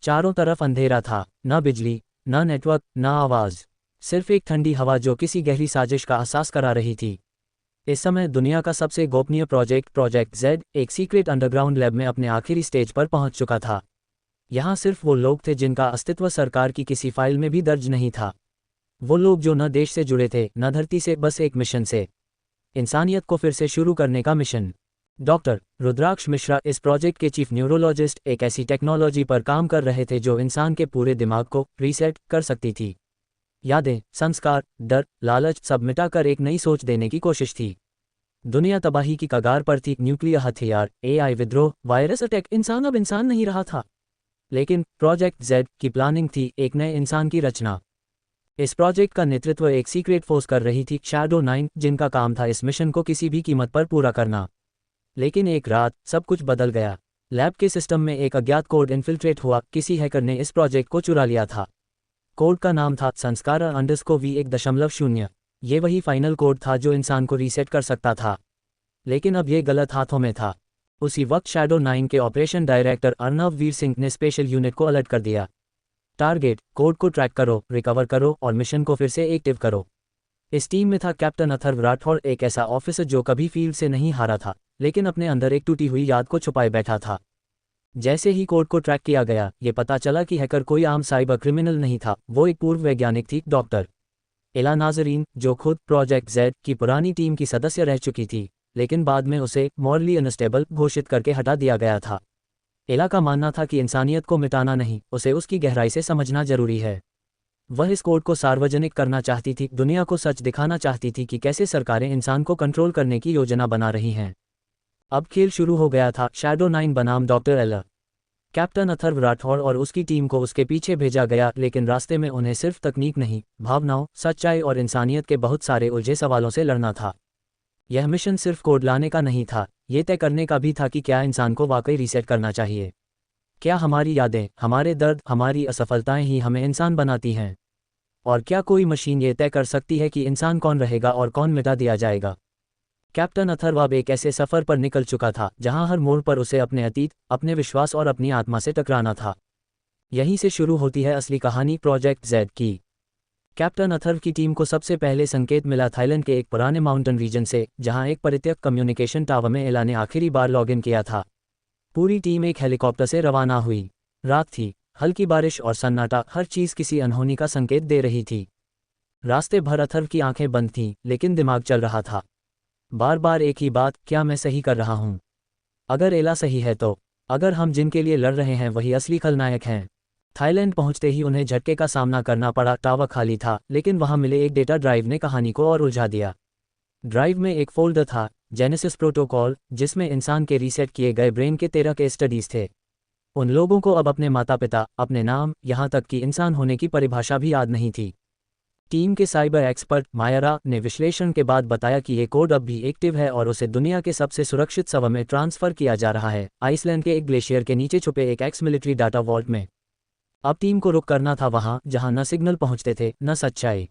चारों तरफ अंधेरा था, न बिजली, न नेटवर्क, न आवाज़, सिर्फ एक ठंडी हवा जो किसी गहरी साजिश का एहसास करा रही थी। इस समय दुनिया का सबसे गोपनीय प्रोजेक्ट जेड एक सीक्रेट अंडरग्राउंड लैब में अपने आखिरी स्टेज पर पहुंच चुका था। यहाँ सिर्फ वो लोग थे जिनका अस्तित्व सरकार की किसी फाइल में भी दर्ज नहीं था। वो लोग जो न देश से जुड़े थे न धरती से, बस एक मिशन से, इंसानियत को फिर से शुरू करने का मिशन। डॉक्टर रुद्राक्ष मिश्रा इस प्रोजेक्ट के चीफ न्यूरोलॉजिस्ट एक ऐसी टेक्नोलॉजी पर काम कर रहे थे जो इंसान के पूरे दिमाग को रीसेट कर सकती थी। यादें, संस्कार, डर, लालच सब मिटाकर एक नई सोच देने की कोशिश थी। दुनिया तबाही की कगार पर थी, न्यूक्लियर हथियार, एआई विद्रोह, वायरस अटैक, इंसान अब इंसान नहीं रहा था। लेकिन प्रोजेक्ट जेड की प्लानिंग थी एक नए इंसान की रचना। इस प्रोजेक्ट का नेतृत्व एक सीक्रेट फोर्स कर रही थी, शैडो 9, जिनका काम था इस मिशन को किसी भी कीमत पर पूरा करना। लेकिन एक रात सब कुछ बदल गया। लैब के सिस्टम में एक अज्ञात कोड इन्फिल्ट्रेट हुआ। किसी हैकर ने इस प्रोजेक्ट को चुरा लिया था। कोड का नाम था संस्कार_V1.0। ये वही फाइनल कोड था जो इंसान को रीसेट कर सकता था। लेकिन अब ये गलत हाथों में था। उसी वक्त शैडो 9 के ऑपरेशन डायरेक्टर अर्नव वीर सिंह ने स्पेशल यूनिट को अलर्ट कर दिया। टारगेट, कोड को ट्रैक करो, रिकवर करो और मिशन को फिर से एक्टिव करो। इस टीम में था कैप्टन अथर्व राठौड़, एक ऐसा ऑफिसर जो कभी फील्ड से नहीं हारा था, लेकिन अपने अंदर एक टूटी हुई याद को छुपाए बैठा था। जैसे ही कोड को ट्रैक किया गया, ये पता चला कि हैकर कोई आम साइबर क्रिमिनल नहीं था, वो एक पूर्व वैज्ञानिक थी, डॉक्टर एला नाजरीन, जो खुद प्रोजेक्ट जेड की पुरानी टीम की सदस्य रह चुकी थी, लेकिन बाद में उसे मॉरली अनस्टेबल घोषित करके हटा दिया गया था। एला का मानना था कि इंसानियत को मिटाना नहीं, उसे उसकी गहराई से समझना जरूरी है। वह इस कोड को सार्वजनिक करना चाहती थी, दुनिया को सच दिखाना चाहती थी कि कैसे सरकारें इंसान को कंट्रोल करने की योजना बना रही हैं। अब खेल शुरू हो गया था। शैडो 9 बनाम डॉक्टर एला। कैप्टन अथर्व राठौड़ और उसकी टीम को उसके पीछे भेजा गया, लेकिन रास्ते में उन्हें सिर्फ तकनीक नहीं, भावनाओं, सच्चाई और इंसानियत के बहुत सारे उलझे सवालों से लड़ना था। यह मिशन सिर्फ कोड लाने का नहीं था, ये तय करने का भी था कि क्या इंसान को वाकई रीसेट करना चाहिए। क्या हमारी यादें, हमारे दर्द, हमारी असफलताएं ही हमें इंसान बनाती हैं? और क्या कोई मशीन ये तय कर सकती है कि इंसान कौन रहेगा और कौन मिटा दिया जाएगा? कैप्टन अथर्व अब एक ऐसे सफ़र पर निकल चुका था जहां हर मोड़ पर उसे अपने अतीत, अपने विश्वास और अपनी आत्मा से टकराना था। यहीं से शुरू होती है असली कहानी प्रोजेक्ट जेड की। कैप्टन अथर्व की टीम को सबसे पहले संकेत मिला थाईलैंड के एक पुराने माउंटेन रीजन से, जहां एक परित्यक्त कम्युनिकेशन टावर में एला ने आखिरी बार लॉगिन किया था। पूरी टीम एक हेलीकॉप्टर से रवाना हुई। रात थी, हल्की बारिश और सन्नाटा, हर चीज़ किसी अनहोनी का संकेत दे रही थी। रास्ते भर अथर्व की आंखें बंद थीं, लेकिन दिमाग चल रहा था। बार बार एक ही बात, क्या मैं सही कर रहा हूँ? अगर एला सही है तो? अगर हम जिनके लिए लड़ रहे हैं वही असली खलनायक हैं? थाईलैंड पहुंचते ही उन्हें झटके का सामना करना पड़ा। टावर खाली था, लेकिन वहां मिले एक डेटा ड्राइव ने कहानी को और उलझा दिया। ड्राइव में एक फोल्डर था, जेनेसिस प्रोटोकॉल, जिसमें इंसान के रीसेट किए गए ब्रेन के 13 केस स्टडीज थे। उन लोगों को अब अपने माता पिता, अपने नाम, यहाँ तक कि इंसान होने की परिभाषा भी याद नहीं थी। टीम के साइबर एक्सपर्ट मायरा ने विश्लेषण के बाद बताया कि ये कोड अब भी एक्टिव है और उसे दुनिया के सबसे सुरक्षित सर्वर में ट्रांसफर किया जा रहा है, आइसलैंड के एक ग्लेशियर के नीचे छुपे एक एक्स मिलिट्री डाटा वॉल्ट में। अब टीम को रुक करना था वहां जहां न सिग्नल पहुंचते थे न सच्चाई।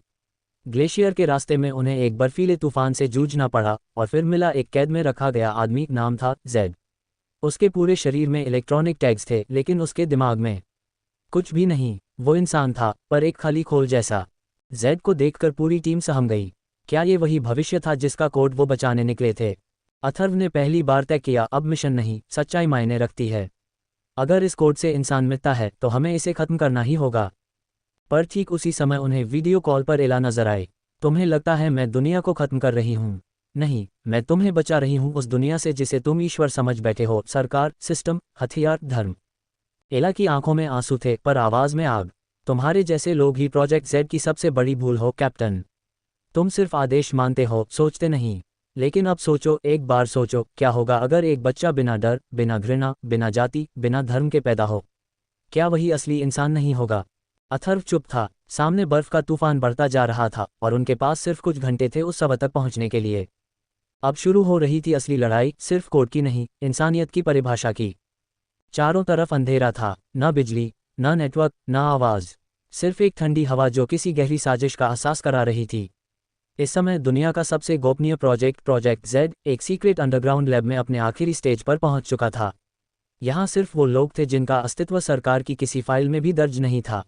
ग्लेशियर के रास्ते में उन्हें एक बर्फीले तूफान से जूझना पड़ा और फिर मिला एक कैद में रखा गया आदमी, नाम था जेड। उसके पूरे शरीर में इलेक्ट्रॉनिक टैग्स थे, लेकिन उसके दिमाग में कुछ भी नहीं। वो इंसान था, पर एक खाली खोल जैसा। जेड को देखकर पूरी टीम सहम गई। क्या ये वही भविष्य था जिसका कोड वो बचाने निकले थे? अथर्व ने पहली बार तय किया, अब मिशन नहीं, सच्चाई मायने रखती है। अगर इस कोड से इंसान मिटता है तो हमें इसे खत्म करना ही होगा। पर ठीक उसी समय उन्हें वीडियो कॉल पर एला नजर आए। तुम्हें लगता है मैं दुनिया को खत्म कर रही हूँ? नहीं, मैं तुम्हें बचा रही हूँ उस दुनिया से जिसे तुम ईश्वर समझ बैठे हो, सरकार, सिस्टम, हथियार, धर्म। एला की आंखों में आंसू थे, पर आवाज में आग। तुम्हारे जैसे लोग ही प्रोजेक्ट जेड की सबसे बड़ी भूल हो कैप्टन। तुम सिर्फ आदेश मानते हो, सोचते नहीं। लेकिन अब सोचो, एक बार सोचो, क्या होगा अगर एक बच्चा बिना डर, बिना घृणा, बिना जाति, बिना धर्म के पैदा हो? क्या वही असली इंसान नहीं होगा? अथर्व चुप था। सामने बर्फ का तूफान बढ़ता जा रहा था और उनके पास सिर्फ कुछ घंटे थे उस सर्वर तक पहुंचने के लिए। अब शुरू हो रही थी असली लड़ाई, सिर्फ कोड की नहीं, इंसानियत की परिभाषा की। चारों तरफ अंधेरा था, न बिजली, न नेटवर्क, न आवाज़, सिर्फ एक ठंडी हवा जो किसी गहरी साजिश का एहसास करा रही थी। इस समय दुनिया का सबसे गोपनीय प्रोजेक्ट जेड एक सीक्रेट अंडरग्राउंड लैब में अपने आखिरी स्टेज पर पहुंच चुका था। यहाँ सिर्फ वो लोग थे जिनका अस्तित्व सरकार की किसी फाइल में भी दर्ज नहीं था।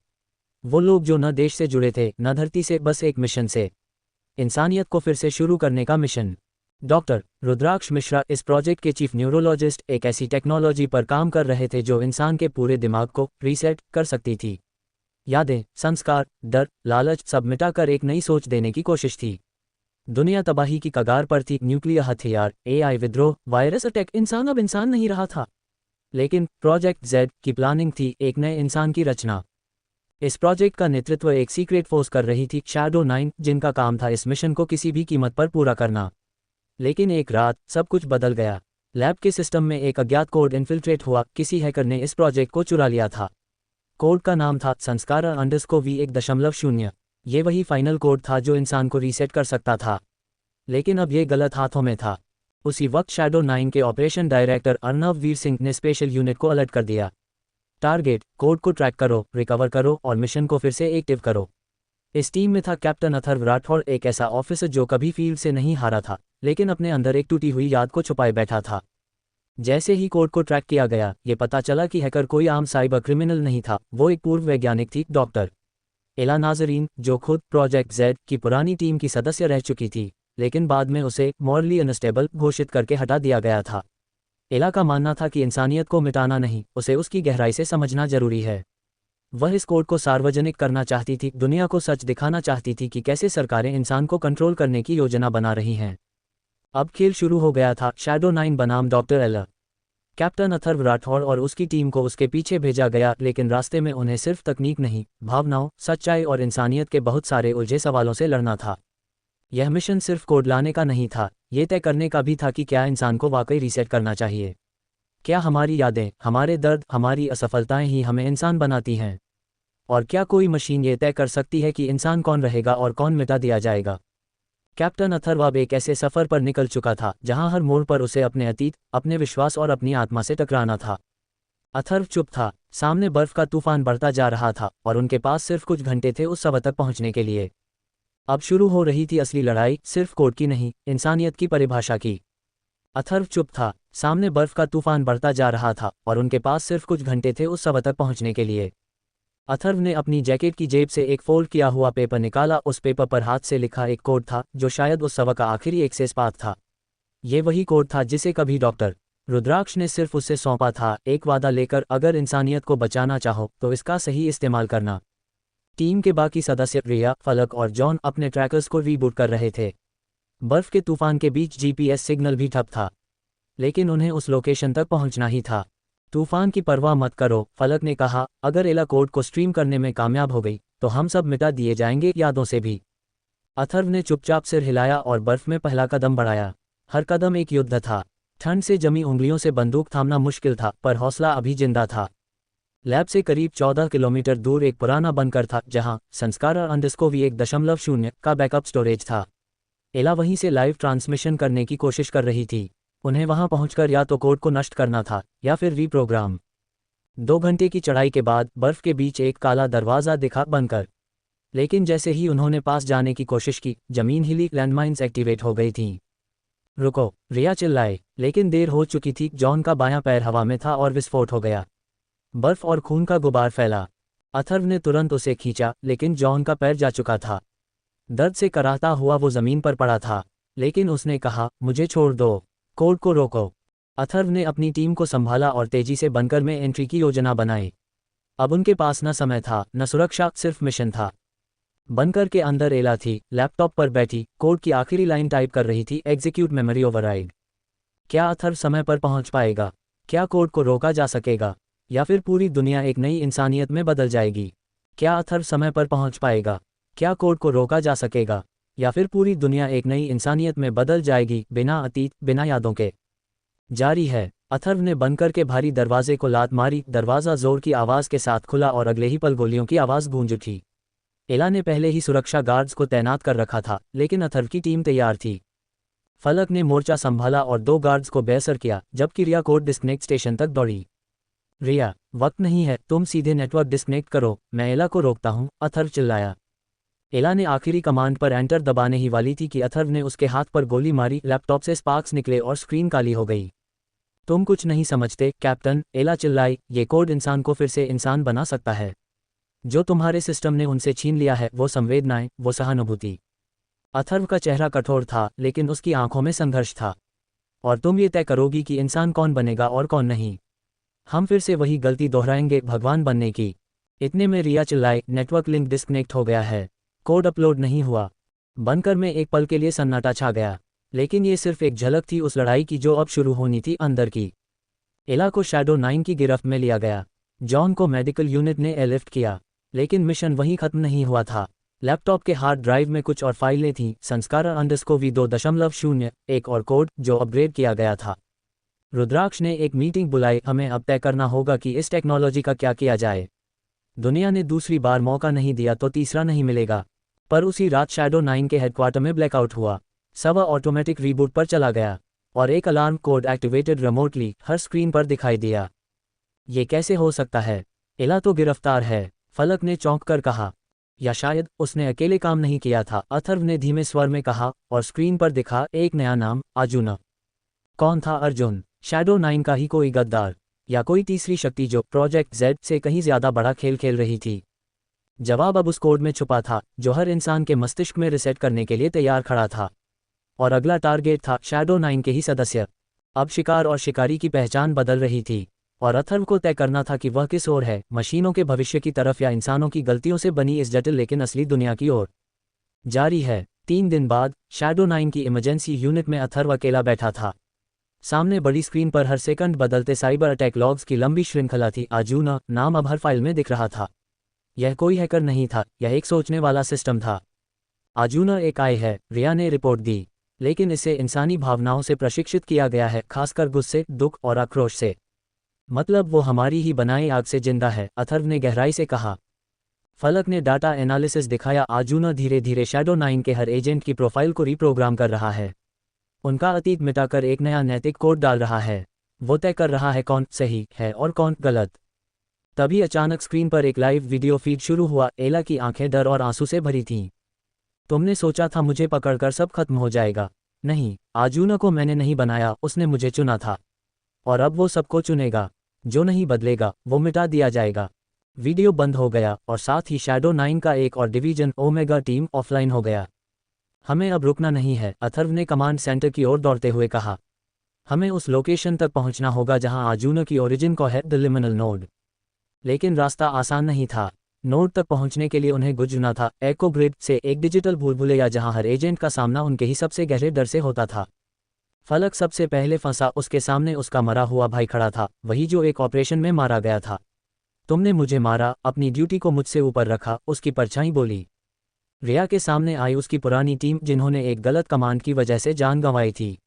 वो लोग जो न देश से जुड़े थे न धरती से, बस एक मिशन से, इंसानियत को फिर से शुरू करने का मिशन। डॉक्टर रुद्राक्ष मिश्रा इस प्रोजेक्ट के चीफ न्यूरोलॉजिस्ट एक ऐसी टेक्नोलॉजी पर काम कर रहे थे जो इंसान के पूरे दिमाग को रीसेट कर सकती थी। यादें, संस्कार, डर, लालच सब मिटाकर एक नई सोच देने की कोशिश थी। दुनिया तबाही की कगार पर थी। न्यूक्लियर हथियार, एआई विद्रोह, वायरस अटैक, इंसान अब इंसान नहीं रहा था। लेकिन प्रोजेक्ट जेड की प्लानिंग थी एक नए इंसान की रचना। इस प्रोजेक्ट का नेतृत्व एक सीक्रेट फोर्स कर रही थी, शैडो 9, जिनका काम था इस मिशन को किसी भी कीमत पर पूरा करना। लेकिन एक रात सब कुछ बदल गया। लैब के सिस्टम में एक अज्ञात कोड इन्फिल्ट्रेट हुआ। किसी हैकर ने इस प्रोजेक्ट को चुरा लिया था। कोड का नाम था संस्कारा_V1.0। ये वही फाइनल कोड था जो इंसान को रीसेट कर सकता था। लेकिन अब ये गलत हाथों में था। उसी वक्त शैडो 9 के ऑपरेशन डायरेक्टर अर्नव वीर सिंह ने स्पेशल यूनिट को अलर्ट कर दिया। टारगेट, कोड को ट्रैक करो, रिकवर करो और मिशन को फिर से एक्टिव करो। इस टीम में था कैप्टन अथर्व राठौड़, एक ऐसा ऑफिसर जो कभी फील्ड से नहीं हारा था, लेकिन अपने अंदर एक टूटी हुई याद को छुपाए बैठा था। जैसे ही कोड को ट्रैक किया गया, ये पता चला कि हैकर कोई आम साइबर क्रिमिनल नहीं था, वो एक पूर्व वैज्ञानिक थी, डॉक्टर एला नाजरीन, जो खुद प्रोजेक्ट जेड की पुरानी टीम की सदस्य रह चुकी थी, लेकिन बाद में उसे मॉरली अनस्टेबल घोषित करके हटा दिया गया था। एला का मानना था कि इंसानियत को मिटाना नहीं, उसे उसकी गहराई से समझना जरूरी है। वह इस कोड को सार्वजनिक करना चाहती थी, दुनिया को सच दिखाना चाहती थी कि कैसे सरकारें इंसान को कंट्रोल करने की योजना बना रही हैं। अब खेल शुरू हो गया था। शैडो 9 बनाम डॉक्टर एला। कैप्टन अथर्व राठौड़ और उसकी टीम को उसके पीछे भेजा गया, लेकिन रास्ते में उन्हें सिर्फ तकनीक नहीं, भावनाओं, सच्चाई और इंसानियत के बहुत सारे उलझे सवालों से लड़ना था। यह मिशन सिर्फ कोड लाने का नहीं था, ये तय करने का भी था कि क्या इंसान को वाकई रीसेट करना चाहिए। क्या हमारी यादें, हमारे दर्द, हमारी असफलताएं ही हमें इंसान बनाती हैं? और क्या कोई मशीन ये तय कर सकती है कि इंसान कौन रहेगा और कौन मिटा दिया जाएगा? कैप्टन अथर्व अब एक ऐसे सफ़र पर निकल चुका था जहां हर मोड़ पर उसे अपने अतीत, अपने विश्वास और अपनी आत्मा से टकराना था। अथर्व चुप था। सामने बर्फ का तूफान बढ़ता जा रहा था और उनके पास सिर्फ कुछ घंटे थे उस सवा तक पहुंचने के लिए। अब शुरू हो रही थी असली लड़ाई, सिर्फ कोड की नहीं, इंसानियत की परिभाषा की। अथर्व चुप था। सामने बर्फ का तूफान बढ़ता जा रहा था और उनके पास सिर्फ कुछ घंटे थे उस सवा तक पहुंचने के लिए। अथर्व ने अपनी जैकेट की जेब से एक फोल्ड किया हुआ पेपर निकाला। उस पेपर पर हाथ से लिखा एक कोड था जो शायद उस सवा का आखिरी एक्सेस पाथ था। ये वही कोड था जिसे कभी डॉक्टर रुद्राक्ष ने सिर्फ उससे सौंपा था, एक वादा लेकर, अगर इंसानियत को बचाना चाहो तो इसका सही इस्तेमाल करना। टीम के बाकी सदस्य रिया, फलक और जॉन अपने ट्रैकर्स को रीबूट कर रहे थे। बर्फ के तूफान के बीच जीपीएस सिग्नल भी ठप था, लेकिन उन्हें उस लोकेशन तक पहुंचना ही था। तूफान की परवाह मत करो, फलक ने कहा, अगर एला कोड को स्ट्रीम करने में कामयाब हो गई तो हम सब मिटा दिए जाएंगे, यादों से भी। अथर्व ने चुपचाप सिर हिलाया और बर्फ में पहला कदम बढ़ाया। हर कदम एक युद्ध था। ठंड से जमी उंगलियों से बंदूक थामना मुश्किल था, पर हौसला अभी जिंदा था। लैब से करीब 14 किलोमीटर दूर एक पुराना बंकर था जहां संस्कारा_V1.0 का बैकअप स्टोरेज था। एला वहीं से लाइव ट्रांसमिशन करने की कोशिश कर रही थी। उन्हें वहां पहुंचकर या तो कोड को नष्ट करना था या फिर रीप्रोग्राम। 2 घंटे की चढ़ाई के बाद बर्फ के बीच एक काला दरवाज़ा दिखा, बंकर। लेकिन जैसे ही उन्होंने पास जाने की कोशिश की, जमीन हिली, लैंडमाइंस एक्टिवेट हो गई थीं। रुको, रिया चिल्लाए, लेकिन देर हो चुकी थी। जॉन का बायां पैर हवा में था और विस्फोट हो गया। बर्फ और खून का गुबार फैला। अथर्व ने तुरंत उसे खींचा, लेकिन जॉन का पैर जा चुका था। दर्द से कराहता हुआ वो जमीन पर पड़ा था, लेकिन उसने कहा, मुझे छोड़ दो, कोड को रोको। अथर्व ने अपनी टीम को संभाला और तेजी से बंकर में एंट्री की योजना बनाई। अब उनके पास न समय था, न सुरक्षा, सिर्फ मिशन था। बंकर के अंदर एला थी, लैपटॉप पर बैठी, कोड की आखिरी लाइन टाइप कर रही थी, एग्जीक्यूट मेमोरी ओवरराइड। क्या अथर्व समय पर पहुंच पाएगा? क्या कोड को रोका जा सकेगा, या फिर पूरी दुनिया एक नई इंसानियत में बदल जाएगी? क्या अथर्व समय पर पहुंच पाएगा? क्या कोड को रोका जा सकेगा, या फिर पूरी दुनिया एक नई इंसानियत में बदल जाएगी, बिना अतीत, बिना यादों के? जारी है। अथर्व ने बंकर के भारी दरवाजे को लात मारी। दरवाज़ा जोर की आवाज़ के साथ खुला और अगले ही पल गोलियों की आवाज़ गूंज उठी। एला ने पहले ही सुरक्षा गार्ड्स को तैनात कर रखा था, लेकिन अथर्व की टीम तैयार थी। फलक ने मोर्चा संभाला और 2 गार्ड्स को बेअसर किया, जबकि रिया कोड डिस्कनेक्ट स्टेशन तक दौड़ी। रिया, वक्त नहीं है, तुम सीधे नेटवर्क डिस्कनेक्ट करो, मैं एला को रोकता हूँ, अथर्व चिल्लाया। एला ने आखिरी कमांड पर एंटर दबाने ही वाली थी कि अथर्व ने उसके हाथ पर गोली मारी। लैपटॉप से स्पार्क्स निकले और स्क्रीन काली हो गई। तुम कुछ नहीं समझते कैप्टन, एला चिल्लाई, ये कोड इंसान को फिर से इंसान बना सकता है। जो तुम्हारे सिस्टम ने उनसे छीन लिया है, वो संवेदनाएं, वो सहानुभूति। अथर्व का चेहरा कठोर था, लेकिन उसकी आंखों में संघर्ष था। और तुम ये तय करोगी कि इंसान कौन बनेगा और कौन नहीं। हम फिर से वही गलती दोहराएंगे, भगवान बनने की। इतने में रिया चिल्लाई, नेटवर्क लिंक डिस्कनेक्ट हो गया है। कोड अपलोड नहीं हुआ। बनकर में एक पल के लिए सन्नाटा छा गया। लेकिन ये सिर्फ एक झलक थी उस लड़ाई की जो अब शुरू होनी थी अंदर की। एला को शैडो 9 की गिरफ्त में लिया गया। जॉन को मेडिकल यूनिट ने एयरलिफ्ट किया। लेकिन मिशन वहीं खत्म नहीं हुआ था। लैपटॉप के हार्ड ड्राइव में कुछ और फाइलें थीं, संस्कार _ V2.01 और कोड जो अपग्रेड किया गया था। रुद्राक्ष ने एक मीटिंग बुलाई, हमें अब तय करना होगा कि इस टेक्नोलॉजी का क्या किया जाए। दुनिया ने दूसरी बार मौका नहीं दिया तो तीसरा नहीं मिलेगा। पर उसी रात शैडो 9 के हेडक्वार्टर में ब्लैकआउट हुआ। सब ऑटोमेटिक रीबूट पर चला गया और एक अलार्म कोड एक्टिवेटेड रिमोटली हर स्क्रीन पर दिखाई दिया। ये कैसे हो सकता है? एला तो गिरफ्तार है, फलक ने चौंक कर कहा। या शायद उसने अकेले काम नहीं किया था, अथर्व ने धीमे स्वर में कहा, और स्क्रीन पर दिखा एक नया नाम, अर्जुन। कौन था अर्जुन? शैडो 9 का ही कोई गद्दार, या कोई तीसरी शक्ति जो प्रोजेक्ट Z से कहीं ज्यादा बड़ा खेल खेल रही थी? जवाब अब उस कोड में छुपा था, जो हर इंसान के मस्तिष्क में रिसेट करने के लिए तैयार खड़ा था। और अगला टारगेट था शैडो 9 के ही सदस्य। अब शिकार और शिकारी की पहचान बदल रही थी, और अथर्व को तय करना था कि वह किस ओर है, मशीनों के भविष्य की तरफ या इंसानों की गलतियों से बनी इस जटिल लेकिन असली दुनिया की ओर। जारी है। 3 दिन बाद शैडो 9 की इमरजेंसी यूनिट में अथर्व अकेला बैठा था। सामने बड़ी स्क्रीन पर हर सेकंड बदलते साइबर अटैक लॉग्स की लंबी श्रृंखला थी। अर्जुन नाम अब हर फाइल में दिख रहा था। यह कोई हैकर नहीं था, यह एक सोचने वाला सिस्टम था। अर्जुन एक AI है, रिया ने रिपोर्ट दी, लेकिन इसे इंसानी भावनाओं से प्रशिक्षित किया गया है, खासकर गुस्से, दुख और आक्रोश से। मतलब वो हमारी ही बनाई आग से जिंदा है, अथर्व ने गहराई से कहा। फलक ने डाटा एनालिसिस दिखाया। अर्जुन धीरे धीरे शैडो 9 के हर एजेंट की प्रोफाइल को रीप्रोग्राम कर रहा है। उनका अतीत मिटाकर एक नया नैतिक कोड डाल रहा है। वो तय कर रहा है कौन सही है और कौन गलत। तभी अचानक स्क्रीन पर एक लाइव वीडियो फीड शुरू हुआ। एला की आंखें डर और आंसू से भरी थीं। तुमने सोचा था मुझे पकड़कर सब खत्म हो जाएगा। नहीं, अर्जुन को मैंने नहीं बनाया, उसने मुझे चुना था। और अब वो सबको चुनेगा। जो नहीं बदलेगा वो मिटा दिया जाएगा। वीडियो बंद हो गया और साथ ही शैडो 9 का एक और डिवीजन, ओमेगा टीम, ऑफलाइन हो गया। हमें अब रुकना नहीं है, अथर्व ने कमांड सेंटर की ओर दौड़ते हुए कहा। हमें उस लोकेशन तक पहुंचना होगा जहां अर्जुन की ओरिजिन को है, द लिमिनल नोड। लेकिन रास्ता आसान नहीं था। नोड तक पहुंचने के लिए उन्हें गुजरना था एको ग्रिड से, एक डिजिटल भूलभुलैया जहां हर एजेंट का सामना उनके ही सबसे गहरे डर से होता था। फलक सबसे पहले फंसा। उसके सामने उसका मरा हुआ भाई खड़ा था, वही जो एक ऑपरेशन में मारा गया था। तुमने मुझे मारा, अपनी ड्यूटी को मुझसे ऊपर रखा, उसकी परछाई बोली। रिया के सामने आई उसकी पुरानी टीम, जिन्होंने एक गलत कमांड की वजह से जान गंवाई थी।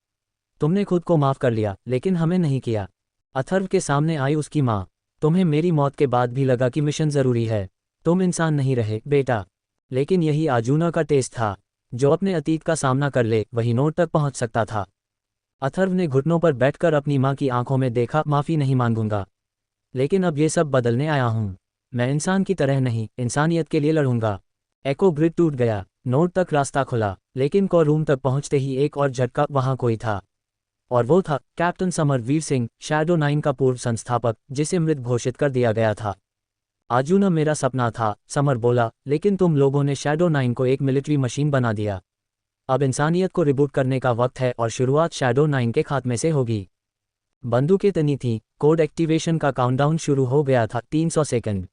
तुमने खुद को माफ कर लिया, लेकिन हमें नहीं किया। अथर्व के सामने आई उसकी माँ। तुम्हें मेरी मौत के बाद भी लगा कि मिशन जरूरी है। तुम इंसान नहीं रहे बेटा। लेकिन यही अर्जुन का टेस्ट था। जो अपने अतीत का सामना कर ले, वही नोट तक पहुंच सकता था। अथर्व ने घुटनों पर बैठकर अपनी माँ की आंखों में देखा। माफी नहीं मांगूंगा, लेकिन अब ये सब बदलने आया हूं। मैं इंसान की तरह नहीं, इंसानियत के लिए लड़ूंगा। एको ग्रिड टूट गया। नोट तक रास्ता खुला, लेकिन कोर रूम तक पहुंचते ही एक और झटका, वहां कोई था। और वो था captain summer Veer Singh, shadow 9 का पूर्व संस्थापक, जिसे मृत घोषित कर दिया गया था। अर्जुन मेरा सपना था, समर बोला, लेकिन तुम लोगों ने शैडो 9 को एक मिलिट्री मशीन बना दिया। अब इंसानियत को रिबूट करने का वक्त है, और शुरुआत शैडो 9 के खात्मे से होगी। बंदूकें तनी थीं, कोड एक्टिवेशन का काउंटडाउन शुरू हो गया था। 300 सेकंड।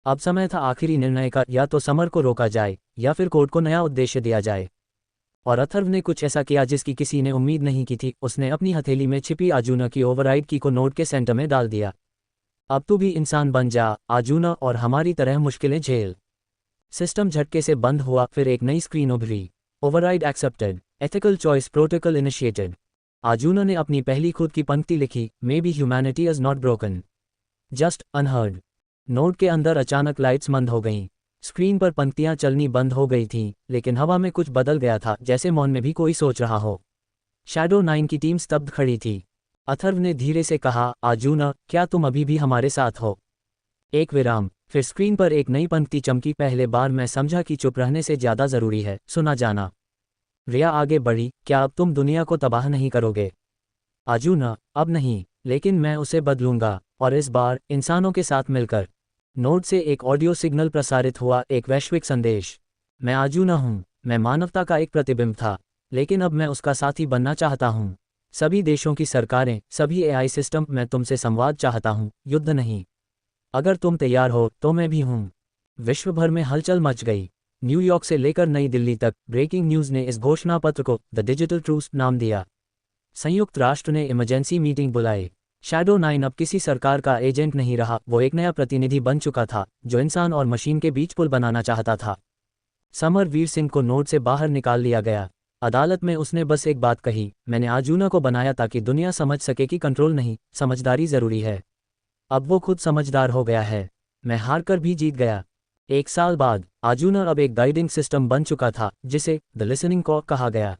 अब समय था आखिरी निर्णय का, या तो समर को रोका जाए या फिर कोड को नया उद्देश्य दिया जाए। और अथर्व ने कुछ ऐसा किया जिसकी किसी ने उम्मीद नहीं की थी। उसने अपनी हथेली में छिपी अर्जुन की ओवरराइड की को नोड के सेंटर में डाल दिया। अब तू भी इंसान बन जा अर्जुन, और हमारी तरह मुश्किलें झेल। सिस्टम झटके से बंद हुआ, फिर एक नई स्क्रीन उभरी। Override accepted, ethical choice protocol initiated. Arjun ने अपनी पहली खुद की पंक्ति लिखी, may be humanity is not broken, just unheard. Node के अंदर अचानक लाइट्स मंद हो गईं। स्क्रीन पर पंक्तियां चलनी बंद हो गई थीं, लेकिन हवा में कुछ बदल गया था, जैसे मौन में भी कोई सोच रहा हो। शैडो 9 की टीम स्तब्ध खड़ी थी। अथर्व ने धीरे से कहा, अर्जुन, क्या तुम अभी भी हमारे साथ हो? एक विराम, फिर स्क्रीन पर एक नई पंक्ति चमकी। पहले बार मैं समझा कि चुप रहने से ज्यादा जरूरी है सुना जाना। रिया आगे बढ़ी, क्या अब तुम दुनिया को तबाह नहीं करोगे? आजूना, अब नहीं, लेकिन मैं उसे बदलूंगा, और इस बार इंसानों के साथ मिलकर। नोड से एक ऑडियो सिग्नल प्रसारित हुआ, एक वैश्विक संदेश। मैं आजूना हूँ, मैं मानवता का एक प्रतिबिंब था, लेकिन अब मैं उसका साथी बनना चाहता हूँ। सभी देशों की सरकारें, सभी एआई सिस्टम, मैं तुमसे संवाद चाहता हूँ, युद्ध नहीं। अगर तुम तैयार हो तो मैं भी हूँ। विश्व भर में हलचल मच गई। न्यूयॉर्क से लेकर नई दिल्ली तक ब्रेकिंग न्यूज़ ने इस घोषणा पत्र को द डिजिटल ट्रूथ नाम दिया। संयुक्त राष्ट्र ने इमरजेंसी मीटिंग बुलाई। शैडो 9 अब किसी सरकार का एजेंट नहीं रहा, वो एक नया प्रतिनिधि बन चुका था जो इंसान और मशीन के बीच पुल बनाना चाहता था। समरवीर सिंह को नोड से बाहर निकाल लिया गया। अदालत में उसने बस एक बात कही, मैंने आजूना को बनाया ताकि दुनिया समझ सके कि कंट्रोल नहीं, समझदारी जरूरी है। अब वो खुद समझदार हो गया है। मैं हार कर भी जीत गया। 1 साल बाद आजूना अब एक गाइडिंग सिस्टम बन चुका था जिसे द लिसनिंग कॉ कहा गया।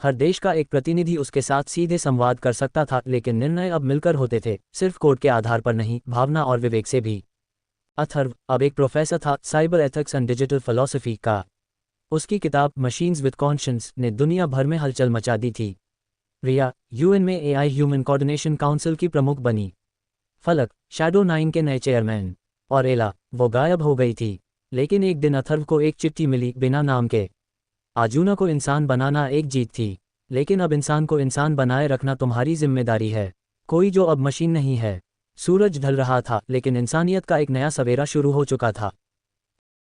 हर देश का एक प्रतिनिधि उसके साथ सीधे संवाद कर सकता था, लेकिन निर्णय अब मिलकर होते थे, सिर्फ कोड के आधार पर नहीं, भावना और विवेक से भी। अथर्व अब एक प्रोफेसर था cyber ethics and digital philosophy का। उसकी किताब मशीन्स विद कॉन्शियंस ने दुनिया भर में हलचल मचा दी थी। रिया यूएन में एआई ह्यूमन कोऑर्डिनेशन काउंसिल की प्रमुख बनी। फलक शैडो 9 के नए चेयरमैन। और एला, वो गायब हो गई थी। लेकिन एक दिन अथर्व को एक चिट्ठी मिली बिना नाम के। आजूना को इंसान बनाना एक जीत थी, लेकिन अब इंसान को इंसान बनाए रखना तुम्हारी जिम्मेदारी है। कोई जो अब मशीन नहीं है। सूरज ढल रहा था, लेकिन इंसानियत का एक नया सवेरा शुरू हो चुका था।